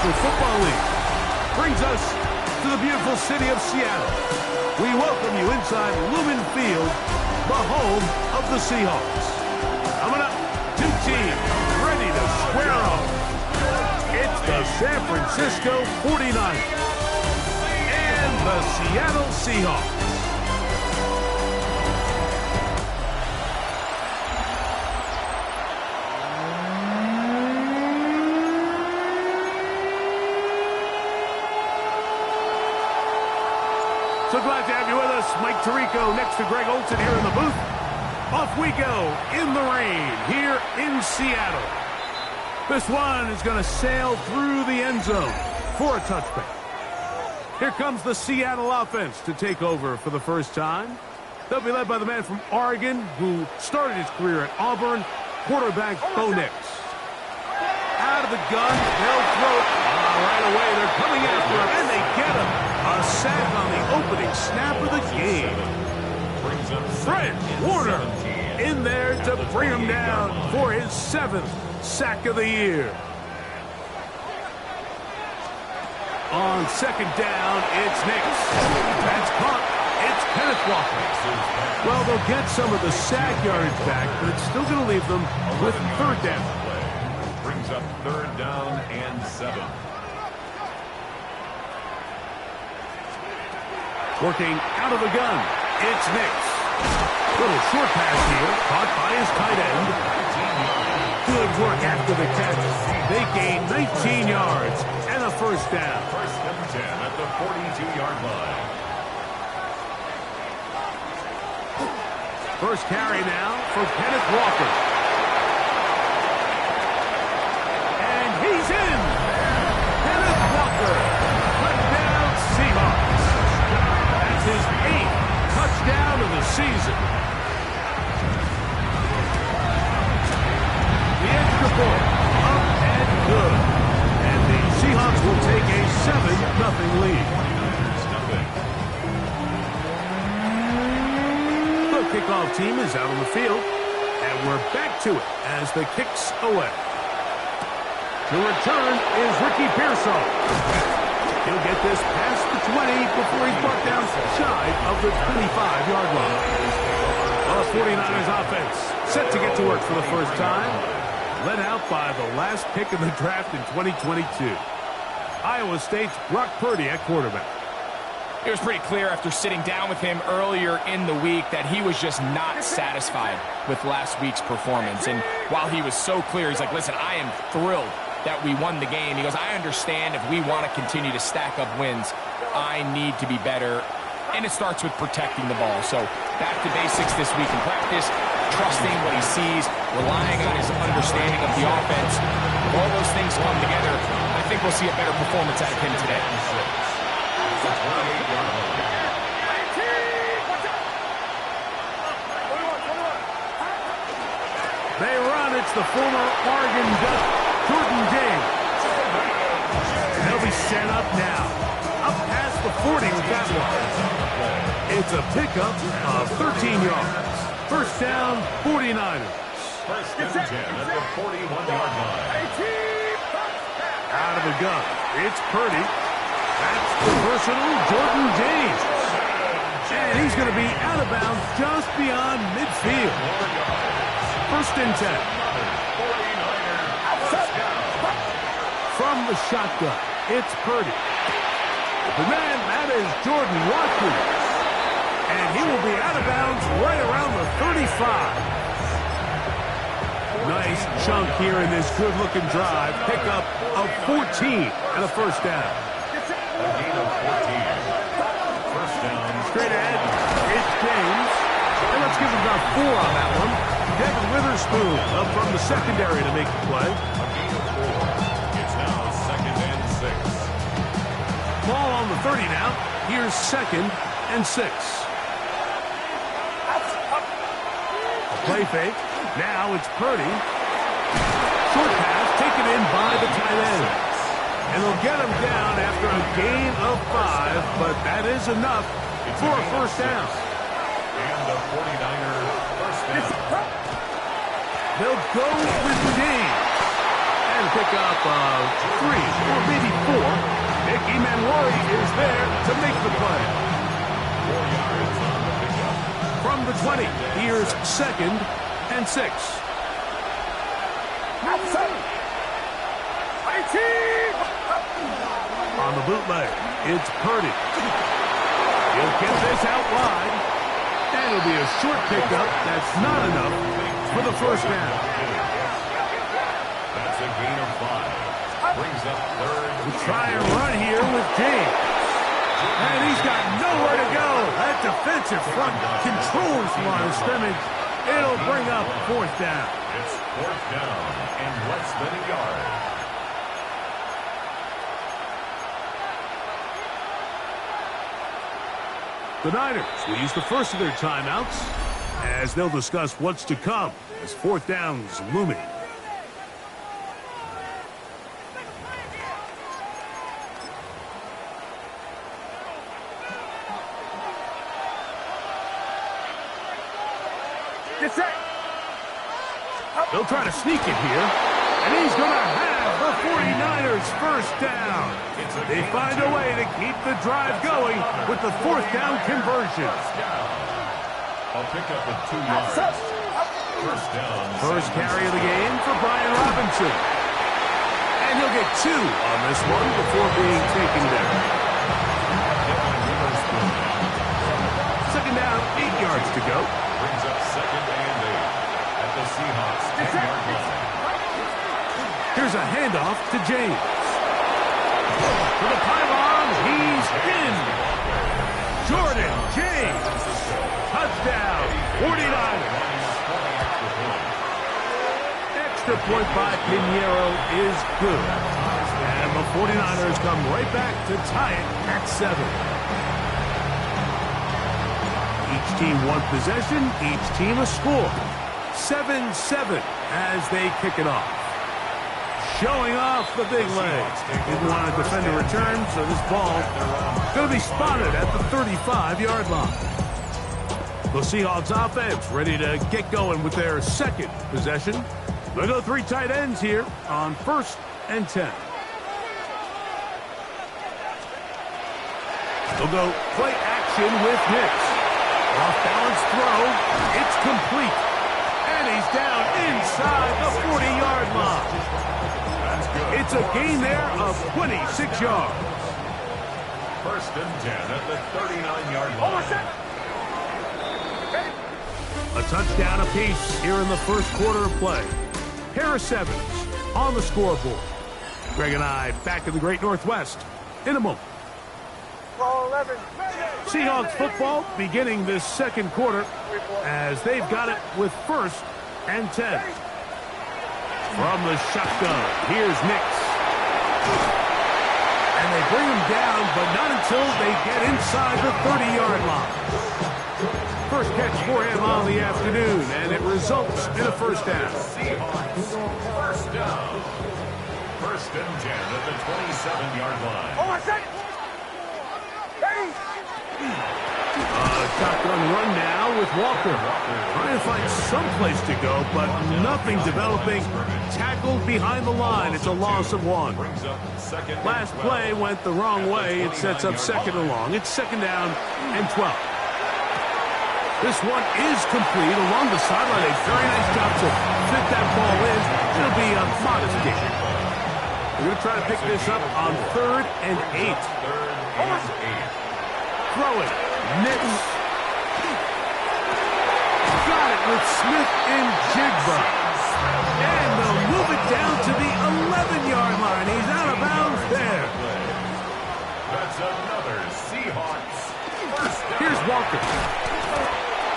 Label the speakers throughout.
Speaker 1: National Football League. Brings us to the beautiful city of Seattle. We welcome you inside Lumen Field, the home of the Seahawks. Coming up, two teams ready to square off. It's the San Francisco 49ers and the Seattle Seahawks. So glad to have you with us. Mike Tirico next to Greg Olsen here in the booth. Off we go in the rain here in Seattle. This one is going to sail through the end zone for a touchback. Here comes the Seattle offense to take over for the first time. They'll be led by the man from Oregon who started his career at Auburn, quarterback Bo Nix. Out of the gun, they'll throw it. Right away, they're coming after him, and they get him. A sack on the opening snap of the game. Fred Warner in there to bring him down for his 7th sack of the year. On second down, it's Nix. That's caught. It's Kenneth Walker. Well, they'll get some of the sack yardage back, but it's still going to leave them with third down.
Speaker 2: Brings up third down and 7.
Speaker 1: Working out of the gun, it's Nix. Little short pass here, caught by his tight end. Good work after the catch. They gain 19 yards and a first down.
Speaker 2: First and 10 at the 42-yard line.
Speaker 1: First carry now for Kenneth Walker. And he's in. Kenneth Walker. Touchdown Seahawks. That's his 8th touchdown of the season. The extra point, up and good. And the Seahawks will take a 7-0 lead. The kickoff team is out on the field, and we're back to it as the kick's away. The return is Ricky Pearsall. He'll get this past the 20 before he's brought down shy of the 25-yard line. The 49ers offense set to get to work for the first time. Led out by the last pick in the draft in 2022. Iowa State's Brock Purdy at quarterback.
Speaker 3: It was pretty clear after sitting down with him earlier in the week that he was just not satisfied with last week's performance. And while he was so clear, he's like, listen, I am thrilled that we won the game. He goes, I understand if we want to continue to stack up wins, I need to be better. And it starts with protecting the ball. So back to basics this week in practice, trusting what he sees, relying on his understanding of the offense. If all those things come together, I think we'll see a better performance out of him today.
Speaker 1: They run. It's the former Oregon Duck, Jordan James. They'll be set up now. Up past the 40 with that one. It's a pickup of 13 yards. First down, 49ers.
Speaker 2: First and 10 at the 41-yard line.
Speaker 1: Out of the gun, it's Purdy. That's the versatile Jordan James. And he's going to be out of bounds just beyond midfield. First and 10. From the shotgun, it's Purdy. The man, that is Jordan Watkins. And he will be out of bounds right around the 35. Nice chunk here in this good-looking drive. Pickup of 14 and a first down.
Speaker 2: A gain of 14. First down.
Speaker 1: Straight ahead, it's James. And let's give him about 4 on that one. Devin Witherspoon up from the secondary to make the play.
Speaker 2: A gain of 4. It's now second and 6.
Speaker 1: Ball on the 30 now. Here's second and 6. Play fake. Now it's Purdy. Short pass taken in by the tight end. And they'll get him down after a gain of 5, but that is enough for a first down.
Speaker 2: And the 49ers first down.
Speaker 1: They'll go with James. And trying to pick up 3 or maybe 4. Mickey Manwari is there to make the play.
Speaker 2: 4 yards on the pickup.
Speaker 1: From the 20, here's 2nd and 6. On the bootleg, it's Purdy. He'll get this out wide. And it'll be a short pickup. That's not enough for the first down.
Speaker 2: That's a gain of 5. Brings up 3rd.
Speaker 1: We'll try and run here with James. And he's got nowhere to go. That defensive front controls the line of scrimmage. It'll bring up 4th down.
Speaker 2: It's 4th down and less than a yard.
Speaker 1: The Niners will use the first of their timeouts as they'll discuss what's to come as 4th down's looming. They'll try to sneak it here, and he's going to have the 49ers first down. They find a way to keep the drive going with the 4th down conversion.
Speaker 2: I'll pick up at 2 yards. First down.
Speaker 1: First carry of the game for Brian Robinson. And he'll get 2 on this one before being taken down. 2nd down, 8 yards to go.
Speaker 2: Brings up 2nd and 8 at the Seahawks 10-yard line.
Speaker 1: Here's a handoff to James. To the pylon, he's in. Jordan James. Touchdown, 49ers. Extra point by Pinheiro is good. And the 49ers come right back to tie it at 7. Each team one possession, each team a score. 7-7 as they kick it off. Showing off the big legs. Didn't want to defend a return, so this ball going to be spotted at the 35-yard line. The Seahawks offense ready to get going with their 2nd possession. They'll go 3 tight ends here on 1st and 10. They'll go play action with Nicks. Off-balance throw. It's complete. And he's down inside the 40-yard line. It's a gain there of 26 yards.
Speaker 2: 1st and 10 at the 39-yard line.
Speaker 1: A touchdown apiece here in the first quarter of play. Harris Evans on the scoreboard. Greg and I back in the Great Northwest in a moment. Seahawks football beginning this 2nd quarter as they've got it with 1st and 10. From the shotgun, here's Nicks. And they bring him down, but not until they get inside the 30-yard line. First catch for him on the afternoon, and it results in a first down.
Speaker 2: Seahawks, first down. 1st and 10 at the 27-yard line.
Speaker 1: Shotgun run now with Walker. Trying to find some place to go, but nothing developing. Tackled behind the line. It's a loss of 1. Last play went the wrong way. It sets up 2nd and long. It's 2nd down and 12. This one is complete along the sideline. A very nice job to fit that ball in. It'll be a modest gain. We're going to try to pick this up on 3rd and 8. Throw it. Nicks. Got it with Smith and Jigba. And they'll move it down to the 11-yard line. He's out of bounds there.
Speaker 2: That's another Seahawks first down.
Speaker 1: Here's Walker.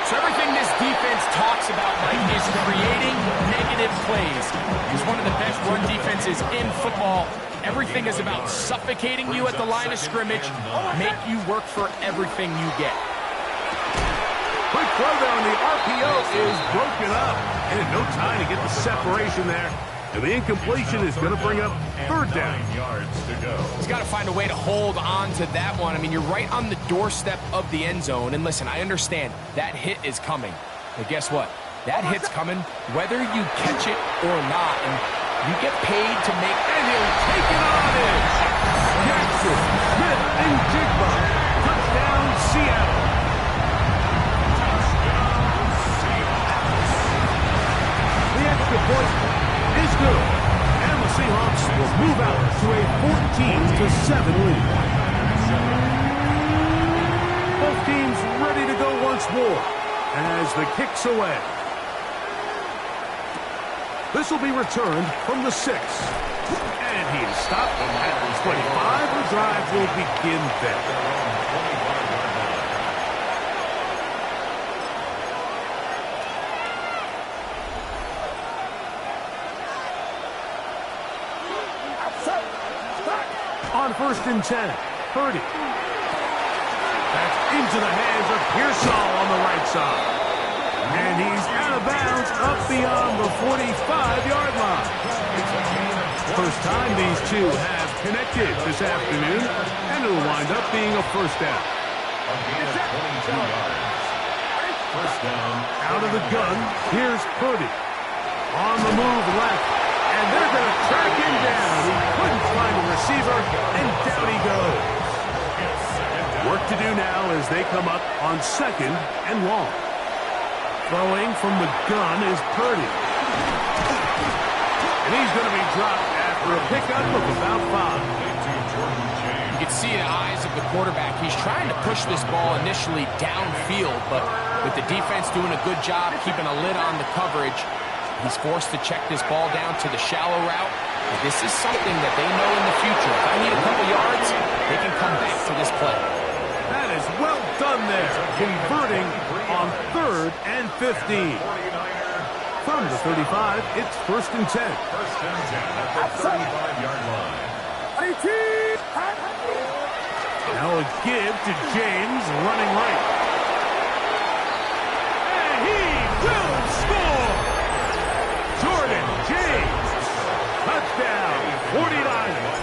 Speaker 3: So everything this defense talks about, Mike, is creating negative plays. He's one of the best run defenses in football. Everything is about suffocating you at the line of scrimmage, make you work for everything you get.
Speaker 1: Quick throw there, and the RPO is broken up. And no time to get the separation there. And the incompletion is going to bring up 3rd down.
Speaker 2: 9 yards to go.
Speaker 3: He's got to find a way to hold on to that one. I mean, you're right on the doorstep of the end zone. And listen, I understand that hit is coming. But guess what? That hit's coming whether you catch it or not. And You get paid to make...
Speaker 1: And he'll take it on in. Jackson, Smith, and Jigba. Touchdown, Seattle. The extra point is good. And the Seahawks will move out to a 14-7 lead. Both teams ready to go once more as the kick's away. This will be returned from the 6. And he is stopped at the 25. The drive will begin there. On 1st and 10, Purdy. That's into the hands of Pearsall on the right side. And he's out of bounds up beyond the 45-yard line. First time these two have connected this afternoon, and it'll wind up being a first down.
Speaker 2: First down.
Speaker 1: Out of the gun, here's Purdy. On the move left, and they're going to track him down. He couldn't find a receiver, and down he goes. Work to do now as they come up on 2nd and long. Throwing from the gun is Purdy. And he's going to be dropped after a pickup of about 5.
Speaker 3: You can see the eyes of the quarterback. He's trying to push this ball initially downfield, but with the defense doing a good job keeping a lid on the coverage, he's forced to check this ball down to the shallow route. But this is something that they know in the future. If I need a couple yards, they can come back to this play.
Speaker 1: That is well done there, converting on 3rd and 15. From the 35, it's 1st and 10.
Speaker 2: 1st and 10 at the 35-yard line.
Speaker 1: Now a give to James, running right. And he will score! Jordan James, touchdown, 49ers.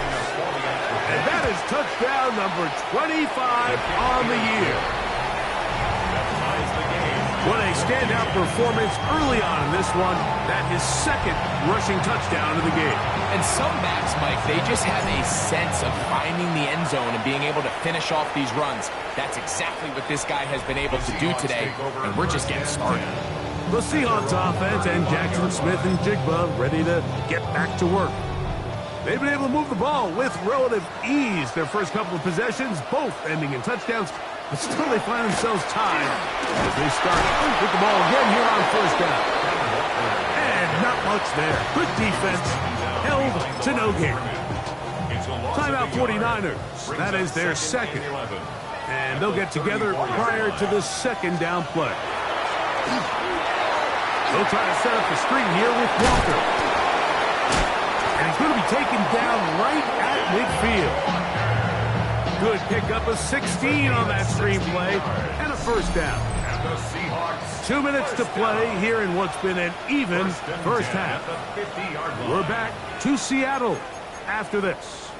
Speaker 1: And that is touchdown number 25 on the year. What a standout performance early on in this one. That is 2nd rushing touchdown of the game.
Speaker 3: And some backs, Mike, they just have a sense of finding the end zone and being able to finish off these runs. That's exactly what this guy has been able to do today, and we're just getting started.
Speaker 1: The Seahawks offense and Jackson, Smith, and Jigba ready to get back to work. They've been able to move the ball with relative ease their first couple of possessions, both ending in touchdowns, but still they find themselves tied as they start with the ball again here on 1st down. And not much there. Good defense, held to no gain. Timeout 49ers. That is their 2nd. And they'll get together prior to the 2nd down play. They'll try to set up the screen here with Walker. And he's going to be taken down right at midfield. Good pickup of 16 on that screen play and a 1st down. 2 minutes to play here in what's been an even first half. We're back to Seattle after this.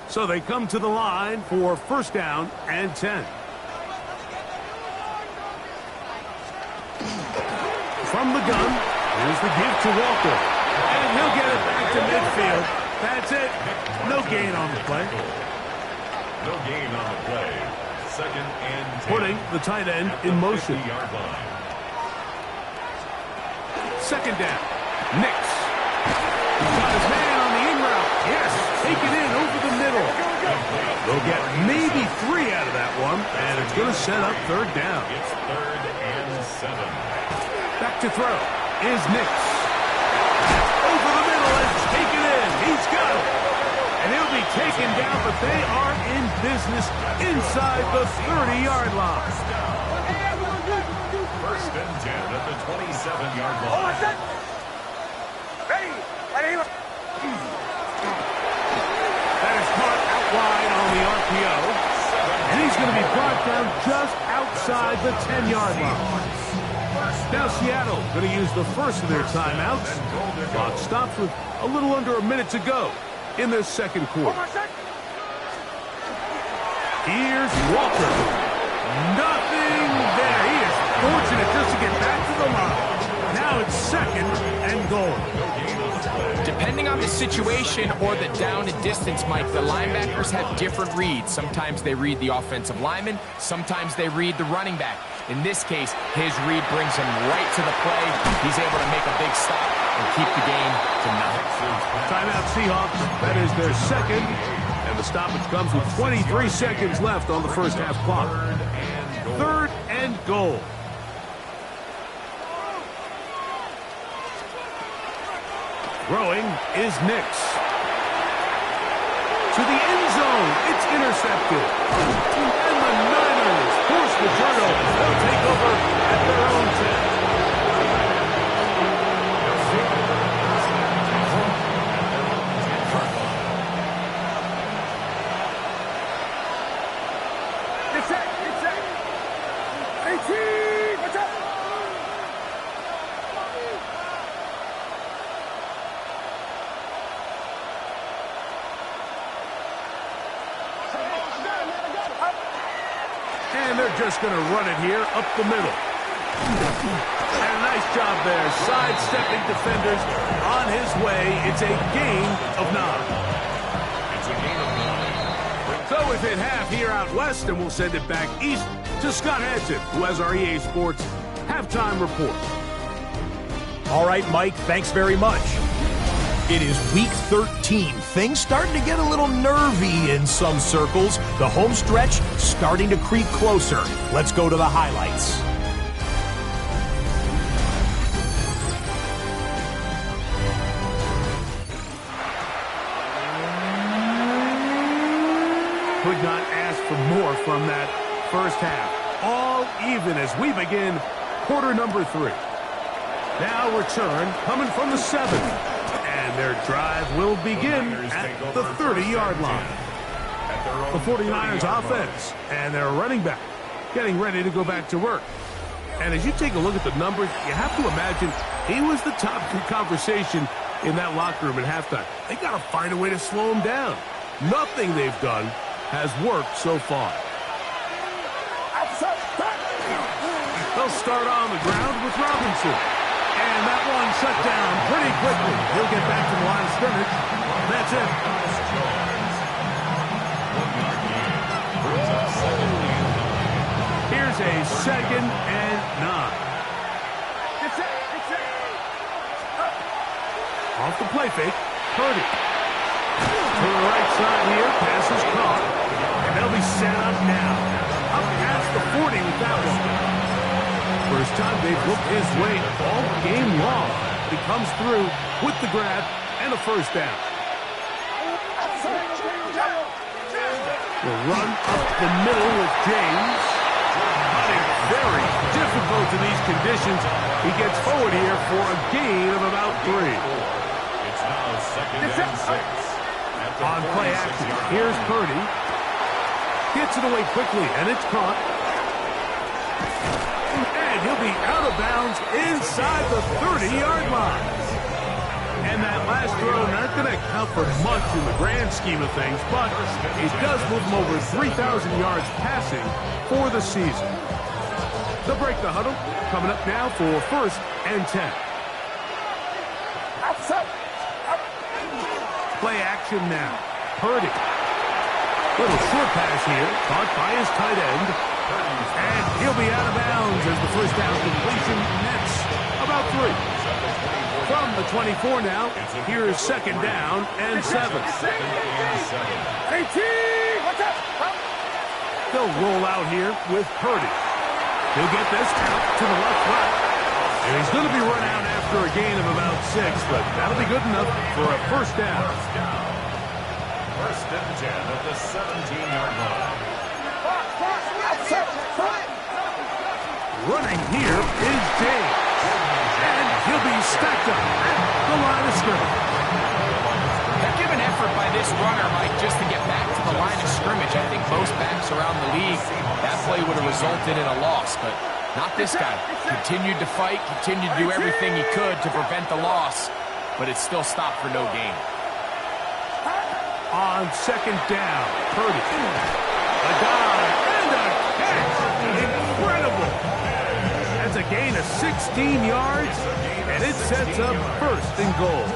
Speaker 1: So they come to the line for 1st down and 10. From the gun, here's the give to Walker. And he'll get it back to midfield. That's it. No gain on the play.
Speaker 2: No gain on the play. 2nd and 10.
Speaker 1: Putting the tight end in motion. 2nd down. Nix. He's got his man on the in route. Yes, take it in over the middle. They'll get maybe 3 out of that one, and it's going to set up 3rd down.
Speaker 2: It's 3rd and 7.
Speaker 1: Back to throw is Nix. Over the middle and taken in. He's got it. And he'll be taken down, but they are in business inside the 30-yard line.
Speaker 2: 1st and 10 at the 27-yard line.
Speaker 1: That is caught out wide on the RPO. And he's going to be brought down just outside the 10-yard line. Now Seattle going to use the first of their timeouts. Clock stops with a little under a minute to go in the 2nd quarter. Here's Walker. Nothing there. He is fortunate just to get back to the line. Now it's 2nd and goal.
Speaker 3: Depending on the situation or the down and distance, Mike, the linebackers have different reads. Sometimes they read the offensive lineman. Sometimes they read the running back. In this case, his read brings him right to the play. He's able to make a big stop and keep the game to nothing.
Speaker 1: Timeout Seahawks. That is their 2nd. And the stoppage comes with 23 seconds left on the first half clock. 3rd and goal. Throwing is Nix. To the end zone. It's intercepted. And the Niners force the turnover. They'll take over at their own 10. And they're just going to run it here up the middle. And a nice job there, sidestepping defenders on his way. It's a gain of 9.
Speaker 2: It's a gain of 9.
Speaker 1: So we've hit half here out west, and we'll send it back east to Scott Hansen, who has our EA Sports halftime report.
Speaker 4: All right, Mike, thanks very much. It is week 13. Things starting to get a little nervy in some circles. The home stretch starting to creep closer. Let's go to the highlights.
Speaker 1: Could not ask for more from that first half. All even as we begin quarter number 3. Now return coming from the 7th. And their drive will begin at the 30-yard line. The 49ers offense and their running back getting ready to go back to work. And as you take a look at the numbers, you have to imagine he was the top conversation in that locker room at halftime. They got to find a way to slow him down. Nothing they've done has worked so far. They'll start on the ground with Robinson. And that one shut down pretty quickly. He'll get back to the line of scrimmage. That's it. Here's a 2nd and 9. Off the play fake, Purdy. To the right side here, pass is caught. And they'll be set up now. Up past the 40 with that one. First time they've looked his way all game long. He comes through with the grab and a first down. We'll run up the middle with James. Hunting very difficult in these conditions. He gets forward here for a gain of about 3.
Speaker 2: It's now 2nd and 6.
Speaker 1: On play action, here's Purdy. Gets it away quickly, and it's caught. And he'll be out of bounds inside the 30-yard line. And that last throw, not going to count for much in the grand scheme of things, but it does move him over 3,000 yards passing for the season. They'll break the huddle, coming up now for 1st and 10. Play action now. Purdy. Little short pass here, caught by his tight end. And he'll be out of bounds as the first down completion nets about 3. From the 24 now, here's 2nd down and 7. They'll roll out here with Purdy. He'll get this out to the left right. And he's going to be run out after a gain of about 6, but that'll be good enough for a first down.
Speaker 2: 1st and 10 at the 17-yard line.
Speaker 1: Running here is James. And he'll be stacked up at the line of scrimmage.
Speaker 3: Heck of an effort by this runner, Mike, just to get back to the line of scrimmage. I think most backs around the league, that play would have resulted in a loss, but not this guy. Continued to fight, continued to do everything he could to prevent the loss, but it still stopped for no gain.
Speaker 1: On 2nd down, Purdy. A dive and a catch. Incredible. That's That's a gain of 16 yards, and it sets up first and goal.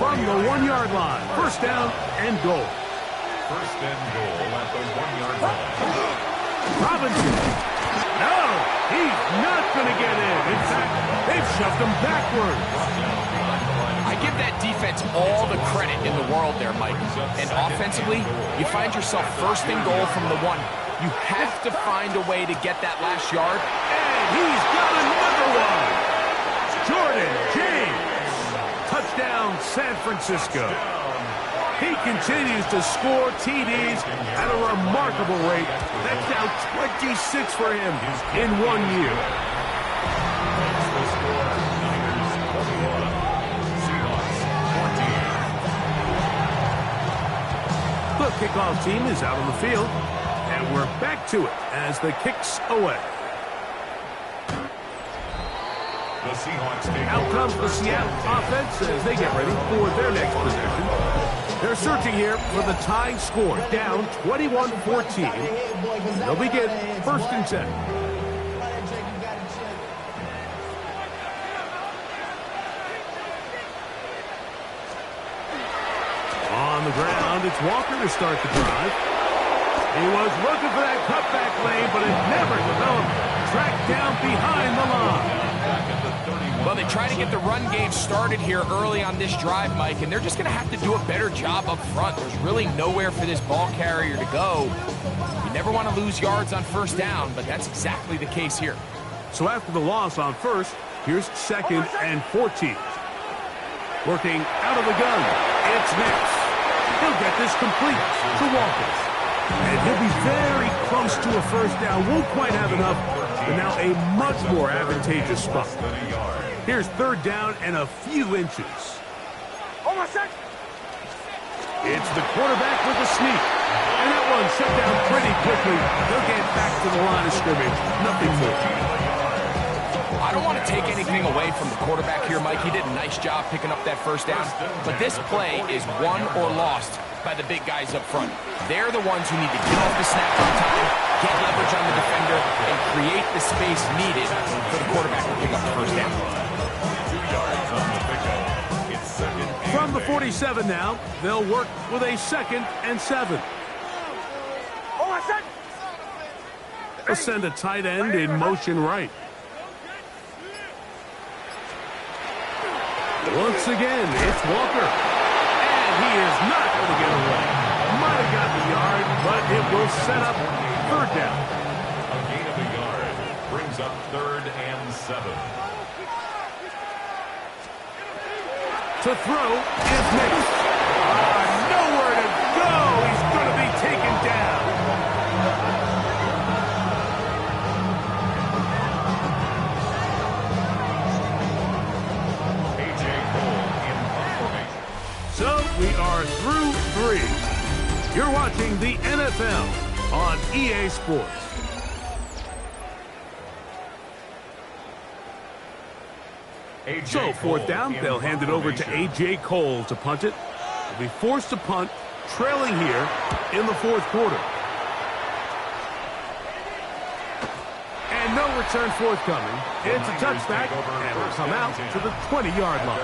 Speaker 1: From the 1-yard line, first down and goal.
Speaker 2: First and goal at the 1-yard line.
Speaker 1: Robinson. No, he's not going to get in. In fact, they've shoved him backwards.
Speaker 3: I give that defense all the credit in the world there, Mike. And offensively, you find yourself first and goal from the 1. You have to find a way to get that last yard.
Speaker 1: And he's got another one. Jordan James. Touchdown, San Francisco. He continues to score TDs at a remarkable rate. That's now 26 for him in 1 year. The kickoff team is out on the field, and we're back to it as the kick's away.
Speaker 2: The Seahawks take
Speaker 1: Out comes the Seattle offense as they get ready for their next possession. They're searching here for the tying score, down 21-14. They'll begin first and 10. On the ground, it's Walker to start the drive. He was looking for that cutback lane, but it never developed. Tracked down behind the line.
Speaker 3: Well, they try to get the run game started here early on this drive, Mike, and they're just going to have to do a better job up front. There's really nowhere for this ball carrier to go. You never want to lose yards on first down, but that's exactly the case here.
Speaker 1: So after the loss on first, here's second and 14. Working out of the gun, it's Nix. He'll get this complete to Walker. And he'll be very close to a first down. Won't quite have enough, but now a much more advantageous spot. Here's third down and a few inches. It's the quarterback with the sneak. And that one shut down pretty quickly. They'll get back to the line of scrimmage. Nothing more.
Speaker 3: I don't want to take anything away from the quarterback here, Mike. He did a nice job picking up that first down. But this play is won or lost by the big guys up front. They're the ones who need to get off the snap on time, get leverage on the defender, and create the space needed for the quarterback to pick up the first down.
Speaker 1: From the 47 now, they'll work with a second and 7. They'll send a tight end in motion right. Once again, it's Walker. And he is not going to get away. Might have got the yard, but it will set up third down.
Speaker 2: A gain of a yard brings up third and 7.
Speaker 1: To throw is Nix. Nowhere to go. He's going to be taken down. So we are through 3. You're watching the NFL on EA Sports. So fourth down, they'll hand it over to A.J. Cole to punt it. They'll be forced to punt, trailing here in the fourth quarter. And no return forthcoming. It's a touchback, and will come out to the 20-yard line.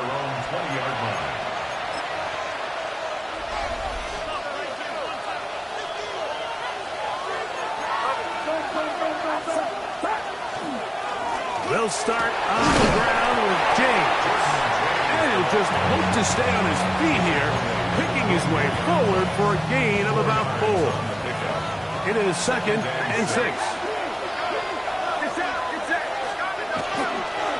Speaker 1: They'll start on the ground with James. And he'll just hope to stay on his feet here, picking his way forward for a gain of about 4. It is second and 6.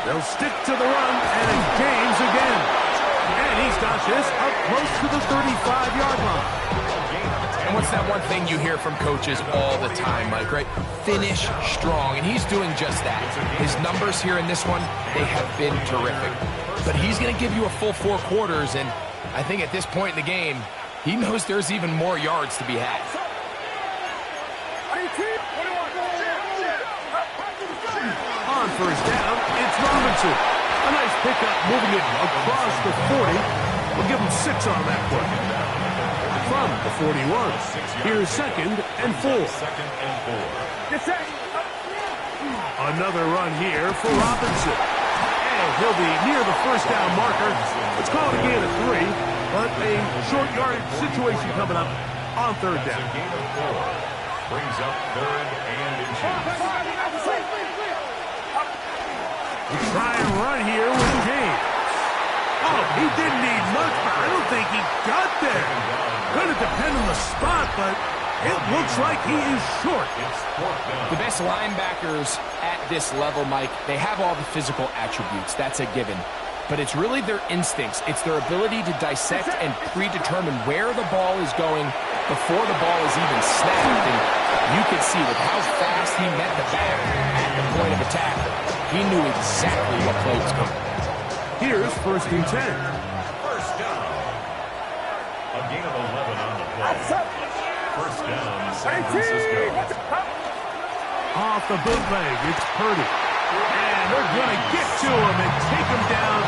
Speaker 1: They'll stick to the run, and it's James again. And he's got this up close to the 35-yard line.
Speaker 3: And what's that one thing you hear from coaches all the time, Mike, right? Finish strong, and he's doing just that. His numbers here in this one, they have been terrific. But he's going to give you a full 4 quarters, and I think at this point in the game, he knows there's even more yards to be had.
Speaker 1: On first down, it's Robinson. A nice pickup, moving it across the 40. We'll give him 6 on that one. From the 41, here's second and 4. Another run here for Robinson. And he'll be near the first down marker. Let's call it a gain of 3, but a short yardage situation coming up on third down.
Speaker 2: A gain of 4. Brings up third and inches.
Speaker 1: We try and run here with James. Oh, he didn't need much, but I don't think he got there. Going to depend on the spot, but it looks like he is short.
Speaker 3: The best linebackers at this level, Mike, they have all the physical attributes. That's a given. But it's really their instincts. It's their ability to dissect and predetermine where the ball is going before the ball is even snapped. And you can see with how fast he met the back at the point of attack, he knew exactly what play was coming.
Speaker 1: Here's first and 10.
Speaker 2: First down. A gain of 11 on the play. First down, San Francisco.
Speaker 1: Off the bootleg, it's Purdy. And they're going to get to him and take him down,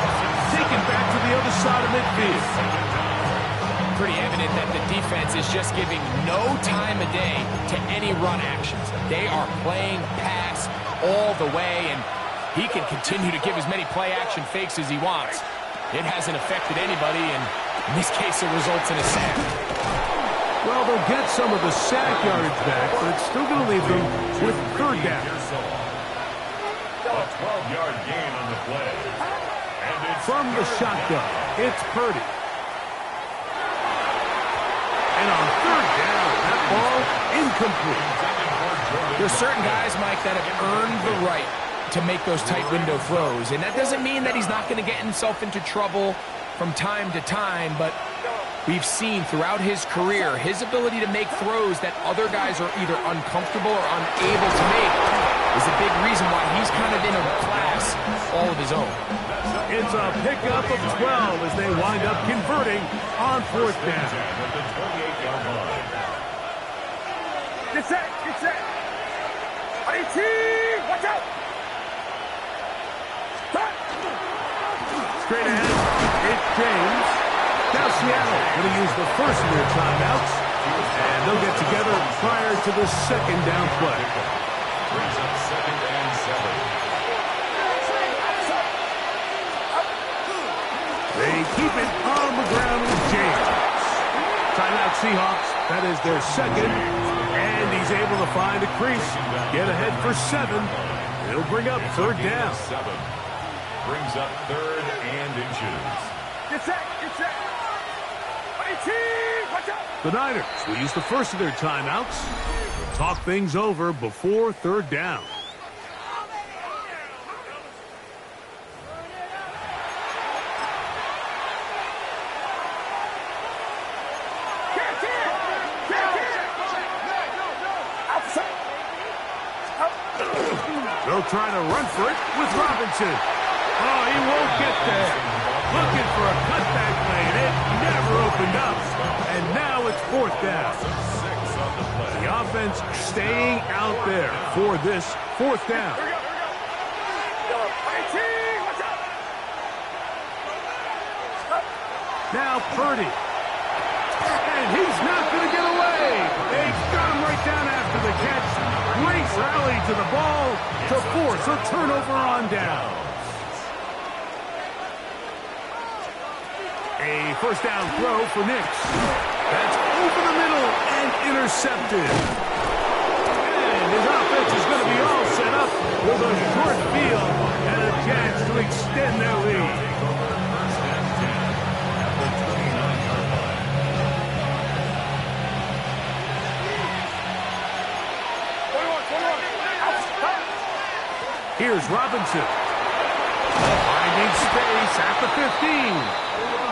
Speaker 1: take him back to the other side of midfield.
Speaker 3: Pretty evident that the defense is just giving no time of day to any run actions. They are playing pass all the way, and he can continue to give as many play-action fakes as he wants. It hasn't affected anybody, and in this case, it results in a sack.
Speaker 1: Well, they'll get some of the sack yardage back, but it's still going to leave them with third down.
Speaker 2: A 12-yard gain on the play. And it's
Speaker 1: from the shotgun, it's Purdy. And on third down, that ball incomplete.
Speaker 3: There's certain guys, Mike, that have earned the right to make those tight window throws. And that doesn't mean that he's not going to get himself into trouble from time to time, but we've seen throughout his career his ability to make throws that other guys are either uncomfortable or unable to make is a big reason why he's kind of in a class all of his own.
Speaker 1: It's a pickup of 12 as they wind up converting on fourth down.
Speaker 2: at the 28-yard line.
Speaker 5: Get set, get set. Watch out.
Speaker 1: Straight ahead, it's James. Now Seattle going to use the first of their timeouts, and they'll get together prior to the second down play.
Speaker 2: Brings up second and 7.
Speaker 1: They keep it on the ground with James. Timeout Seahawks, that is their second, and he's able to find a crease, get ahead for 7. It'll bring up third down.
Speaker 2: 7. Brings up third and inches.
Speaker 5: Get set, get set. Watch out.
Speaker 1: The Niners will use the first of their timeouts. They'll talk things over before third down. They'll try to run for it with Robinson. Oh, he won't get there. Looking for a cutback lane. It never opened up. And now it's fourth down.
Speaker 2: 6 on the play.
Speaker 1: The offense staying out there for this fourth down. Now Purdy. And he's not going to get away. They got him right down after the catch. Great rally to the ball to force a turnover on down. A first down throw for Nix. That's over the middle and intercepted. And his offense is going to be all set up with a short field and a chance to extend their lead.
Speaker 2: First and 10 at the 29-yard line.
Speaker 1: Here's Robinson. Finding space at the 15.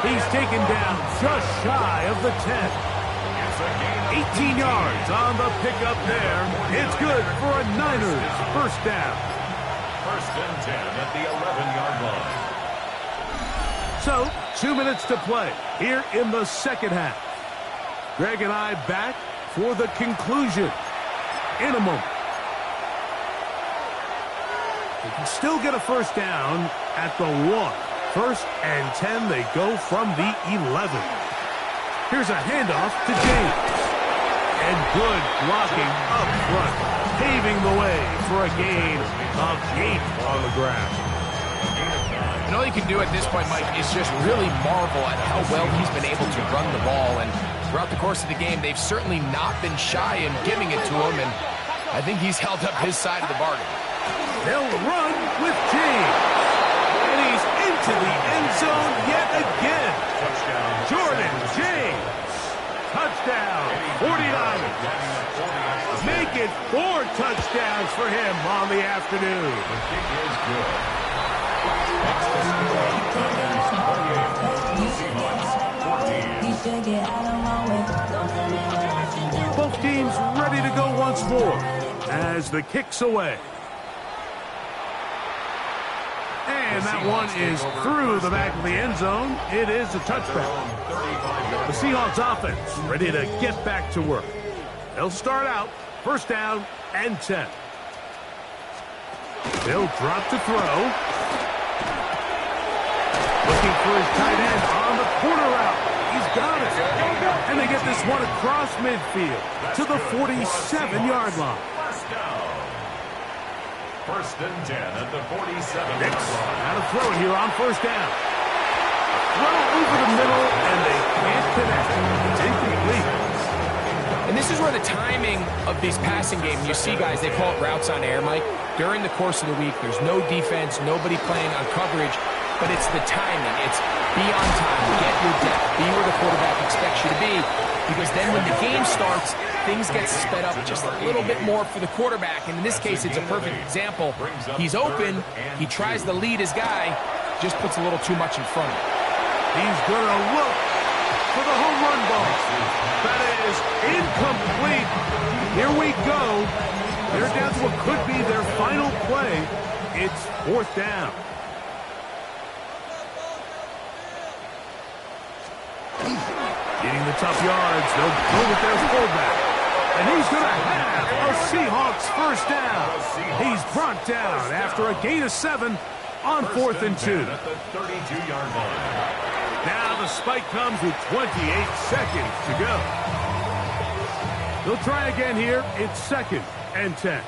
Speaker 1: He's taken down just shy of the 10. 18 yards on the pickup there. It's good for a Niners first down.
Speaker 2: First and 10 at the 11-yard line.
Speaker 1: So, 2 minutes to play here in the second half. Greg and I back for the conclusion in a moment. They can still get a first down at the 1. First and 10, they go from the 11. Here's a handoff to James. And Good blocking up front, paving the way for a gain of 8 on the ground.
Speaker 3: And all you can do at this point, Mike, is just really marvel at how well he's been able to run the ball. And throughout the course of the game, they've certainly not been shy in giving it to him. And I think he's held up his side of the bargain.
Speaker 1: They'll run with James. And he's into the end zone yet again. Jordan James. Touchdown, 49ers. Make it 4 touchdowns for him on the afternoon.
Speaker 2: The kick is good.
Speaker 1: Both teams ready to go once more as the kick's away. And that one is through the back of the end zone. It is a touchdown. The Seahawks offense ready to get back to work. They'll start out first down and 10. They'll drop to throw. Looking for his tight end on the corner route. He's got it. And they get this one across midfield to the 47-yard line.
Speaker 2: First and 10 at the 47-yard
Speaker 1: Nix
Speaker 2: line.
Speaker 1: out of throw it here on first down. Throw over the middle, and they can't connect. It's incomplete.
Speaker 3: And this is where the timing of these passing games, you see guys, they call it routes on air, Mike. During the course of the week, there's no defense, nobody playing on coverage, but it's the timing. It's be on time, get your depth, be where the quarterback expects you to be, because then when the game starts, things get sped up just a little bit more for the quarterback. And in this case, it's a perfect example. He's open, he tries to lead his guy, just puts a little too much in front of him.
Speaker 1: He's going to look for the home run ball. That is incomplete. Here we go. They're down to what could be their final play. It's fourth down. Getting the tough yards. They'll go with their fullback. And he's going to have a Seahawks first down. He's brought down after a gain of 7 on 4th and 2.
Speaker 2: At the 32-yard line.
Speaker 1: Now the spike comes with 28 seconds to go. They'll try again here. It's 2nd and 10.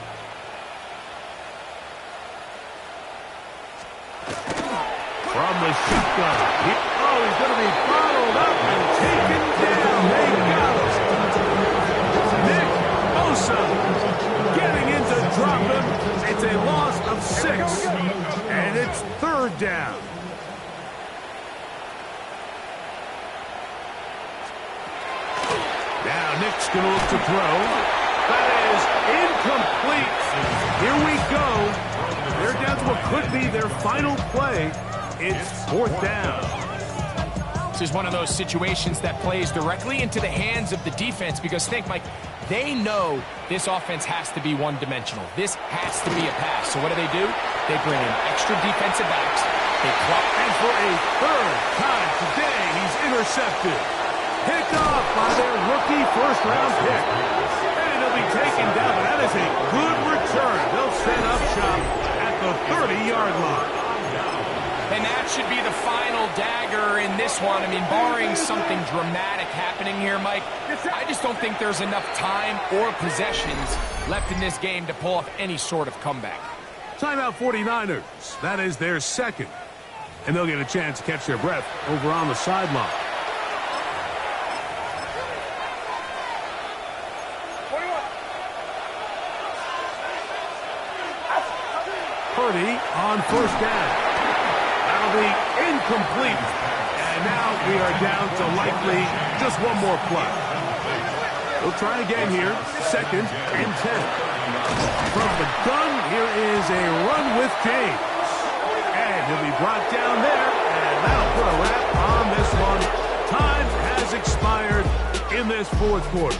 Speaker 1: From the shotgun. He's going to be bottled up and taken down. They got it. Nick Bosa getting in to drop him. It's a loss of 6. And it's 3rd down. Now Nick's going to look to throw. That is incomplete. Here we go. They're down to what could be their final play. It's 4th down.
Speaker 3: This is one of those situations that plays directly into the hands of the defense because think, Mike, they know this offense has to be one-dimensional. This has to be a pass. So what do? They bring in extra defensive backs. They clock.
Speaker 1: And for a 3rd time today, he's intercepted. Picked off by their rookie first-round pick. And he'll be taken down, but that is a good return. They'll set up shop at the 30-yard line.
Speaker 3: And that should be the final dagger in this one. I mean, barring something dramatic happening here, Mike, I just don't think there's enough time or possessions left in this game to pull off any sort of comeback.
Speaker 1: Timeout 49ers. That is their 2nd. And they'll get a chance to catch their breath over on the sideline. Purdy on first down. That'll be incomplete. And now we are down to likely just one more play. We'll try again here. 2nd and 10. From the gun, here is a run with James. And he'll be brought down there. And that'll put a wrap on this one. Time has expired in this 4th quarter.